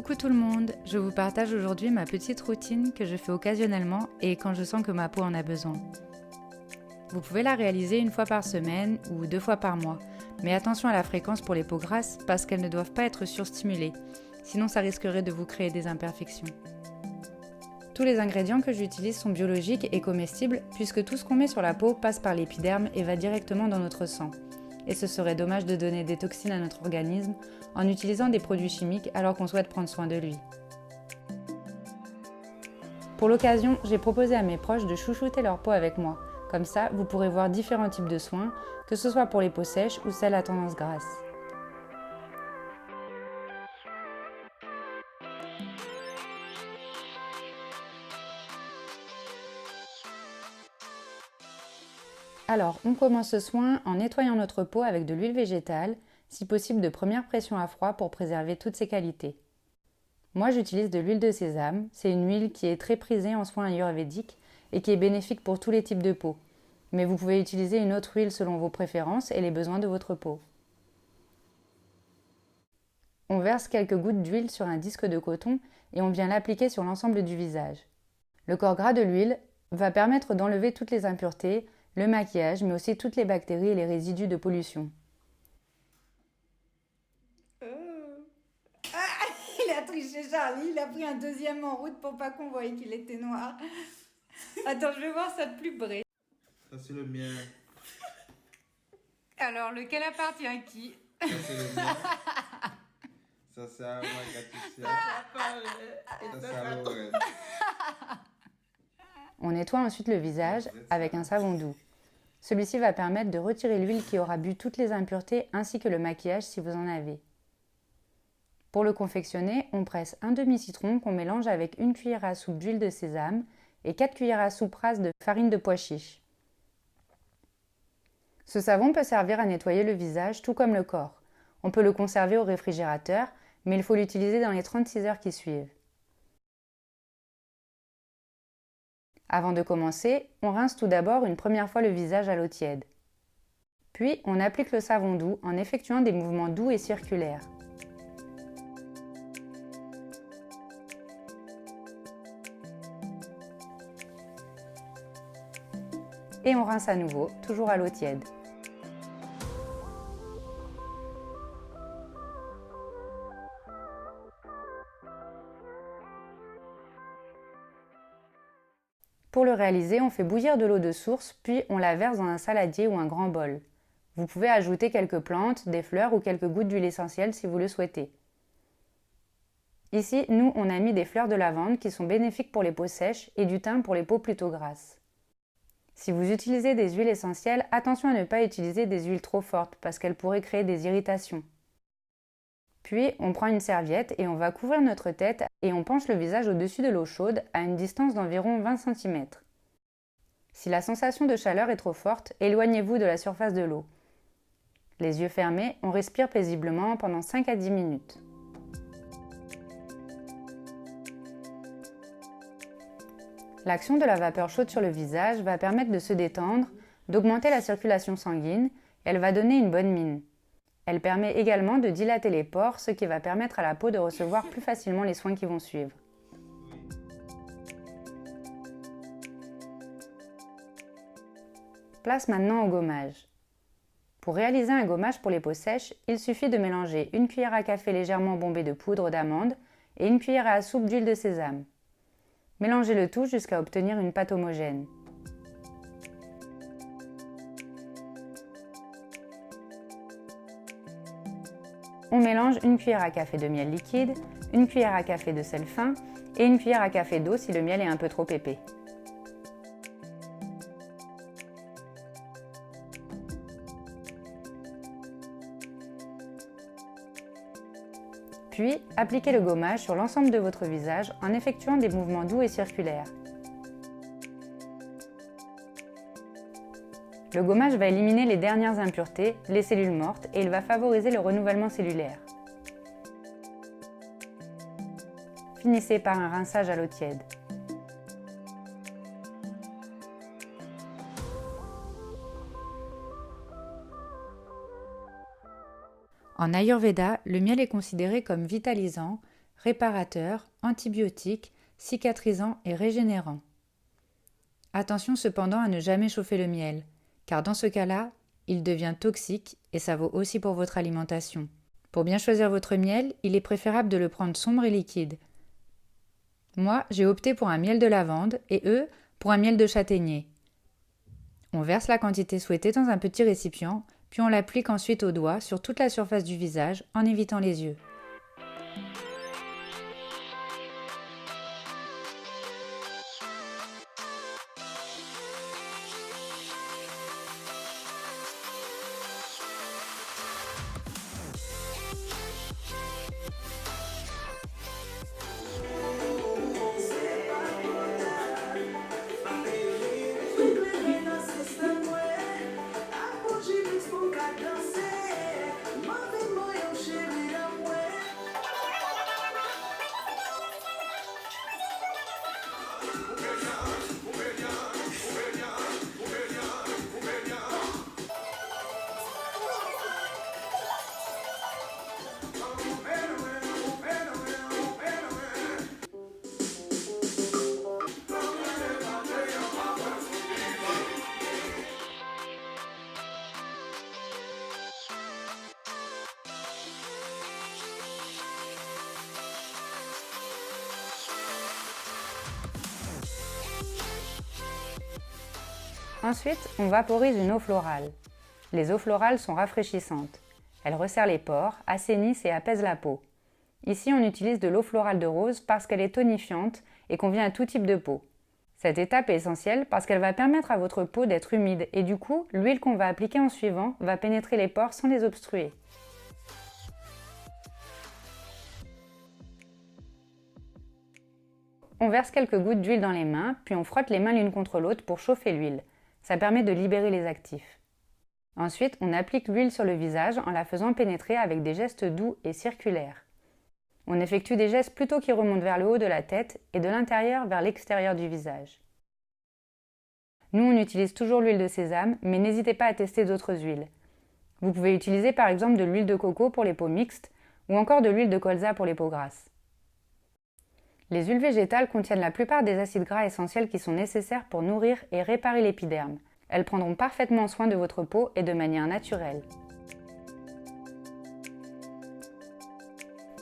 Coucou tout le monde, je vous partage aujourd'hui ma petite routine que je fais occasionnellement et quand je sens que ma peau en a besoin. Vous pouvez la réaliser une fois par semaine ou 2 fois par mois, mais attention à la fréquence pour les peaux grasses parce qu'elles ne doivent pas être surstimulées, sinon ça risquerait de vous créer des imperfections. Tous les ingrédients que j'utilise sont biologiques et comestibles puisque tout ce qu'on met sur la peau passe par l'épiderme et va directement dans notre sang. Et ce serait dommage de donner des toxines à notre organisme en utilisant des produits chimiques alors qu'on souhaite prendre soin de lui. Pour l'occasion, j'ai proposé à mes proches de chouchouter leur peau avec moi. Comme ça, vous pourrez voir différents types de soins, que ce soit pour les peaux sèches ou celles à tendance grasse. Alors, on commence ce soin en nettoyant notre peau avec de l'huile végétale, si possible de première pression à froid pour préserver toutes ses qualités. Moi, j'utilise de l'huile de sésame, c'est une huile qui est très prisée en soins ayurvédiques et qui est bénéfique pour tous les types de peau. Mais vous pouvez utiliser une autre huile selon vos préférences et les besoins de votre peau. On verse quelques gouttes d'huile sur un disque de coton et on vient l'appliquer sur l'ensemble du visage. Le corps gras de l'huile va permettre d'enlever toutes les impuretés, le maquillage, mais aussi toutes les bactéries et les résidus de pollution. Il a triché Charlie, il a pris un deuxième en route pour pas qu'on voie qu'il était noir. Attends, je vais voir ça de plus près. Ça c'est le mien. Alors, lequel appartient à qui? Ça c'est le mien. Ça c'est à moi, Katia. Ça c'est à Lorraine. On nettoie ensuite le visage avec un savon doux. Celui-ci va permettre de retirer l'huile qui aura bu toutes les impuretés ainsi que le maquillage si vous en avez. Pour le confectionner, on presse un demi-citron qu'on mélange avec une cuillère à soupe d'huile de sésame et 4 cuillères à soupe rases de farine de pois chiche. Ce savon peut servir à nettoyer le visage tout comme le corps. On peut le conserver au réfrigérateur, mais il faut l'utiliser dans les 36 heures qui suivent. Avant de commencer, on rince tout d'abord une première fois le visage à l'eau tiède. Puis, on applique le savon doux en effectuant des mouvements doux et circulaires. Et on rince à nouveau, toujours à l'eau tiède. Pour le réaliser, on fait bouillir de l'eau de source, puis on la verse dans un saladier ou un grand bol. Vous pouvez ajouter quelques plantes, des fleurs ou quelques gouttes d'huile essentielle si vous le souhaitez. Ici, nous, on a mis des fleurs de lavande qui sont bénéfiques pour les peaux sèches et du thym pour les peaux plutôt grasses. Si vous utilisez des huiles essentielles, attention à ne pas utiliser des huiles trop fortes parce qu'elles pourraient créer des irritations. Puis, on prend une serviette et on va couvrir notre tête et on penche le visage au-dessus de l'eau chaude à une distance d'environ 20 cm. Si la sensation de chaleur est trop forte, éloignez-vous de la surface de l'eau. Les yeux fermés, on respire paisiblement pendant 5 à 10 minutes. L'action de la vapeur chaude sur le visage va permettre de se détendre, d'augmenter la circulation sanguine et elle va donner une bonne mine. Elle permet également de dilater les pores, ce qui va permettre à la peau de recevoir plus facilement les soins qui vont suivre. Place maintenant au gommage. Pour réaliser un gommage pour les peaux sèches, il suffit de mélanger une cuillère à café légèrement bombée de poudre d'amande et une cuillère à soupe d'huile de sésame. Mélangez le tout jusqu'à obtenir une pâte homogène. On mélange une cuillère à café de miel liquide, une cuillère à café de sel fin et une cuillère à café d'eau si le miel est un peu trop épais. Puis, appliquez le gommage sur l'ensemble de votre visage en effectuant des mouvements doux et circulaires. Le gommage va éliminer les dernières impuretés, les cellules mortes, et il va favoriser le renouvellement cellulaire. Finissez par un rinçage à l'eau tiède. En Ayurveda, le miel est considéré comme vitalisant, réparateur, antibiotique, cicatrisant et régénérant. Attention cependant à ne jamais chauffer le miel, car dans ce cas-là, il devient toxique et ça vaut aussi pour votre alimentation. Pour bien choisir votre miel, il est préférable de le prendre sombre et liquide. Moi, j'ai opté pour un miel de lavande et eux, pour un miel de châtaignier. On verse la quantité souhaitée dans un petit récipient, puis on l'applique ensuite au doigt sur toute la surface du visage en évitant les yeux. Ensuite, on vaporise une eau florale. Les eaux florales sont rafraîchissantes. Elles resserrent les pores, assainissent et apaisent la peau. Ici, on utilise de l'eau florale de rose parce qu'elle est tonifiante et convient à tout type de peau. Cette étape est essentielle parce qu'elle va permettre à votre peau d'être humide et du coup, l'huile qu'on va appliquer en suivant va pénétrer les pores sans les obstruer. On verse quelques gouttes d'huile dans les mains, puis on frotte les mains l'une contre l'autre pour chauffer l'huile. Ça permet de libérer les actifs. Ensuite, on applique l'huile sur le visage en la faisant pénétrer avec des gestes doux et circulaires. On effectue des gestes plutôt qui remontent vers le haut de la tête et de l'intérieur vers l'extérieur du visage. Nous, on utilise toujours l'huile de sésame, mais n'hésitez pas à tester d'autres huiles. Vous pouvez utiliser par exemple de l'huile de coco pour les peaux mixtes ou encore de l'huile de colza pour les peaux grasses. Les huiles végétales contiennent la plupart des acides gras essentiels qui sont nécessaires pour nourrir et réparer l'épiderme. Elles prendront parfaitement soin de votre peau et de manière naturelle.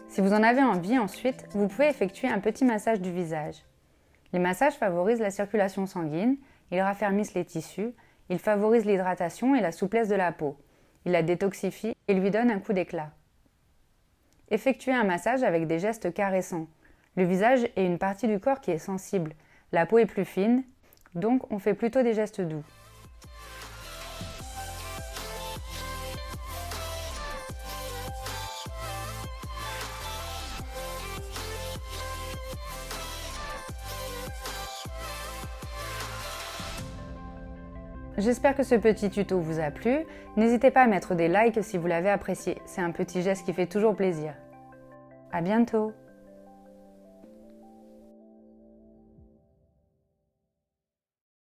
Si vous en avez envie ensuite, vous pouvez effectuer un petit massage du visage. Les massages favorisent la circulation sanguine, ils raffermissent les tissus, ils favorisent l'hydratation et la souplesse de la peau. Ils la détoxifient et lui donnent un coup d'éclat. Effectuez un massage avec des gestes caressants. Le visage est une partie du corps qui est sensible. La peau est plus fine, donc on fait plutôt des gestes doux. J'espère que ce petit tuto vous a plu. N'hésitez pas à mettre des likes si vous l'avez apprécié. C'est un petit geste qui fait toujours plaisir. À bientôt!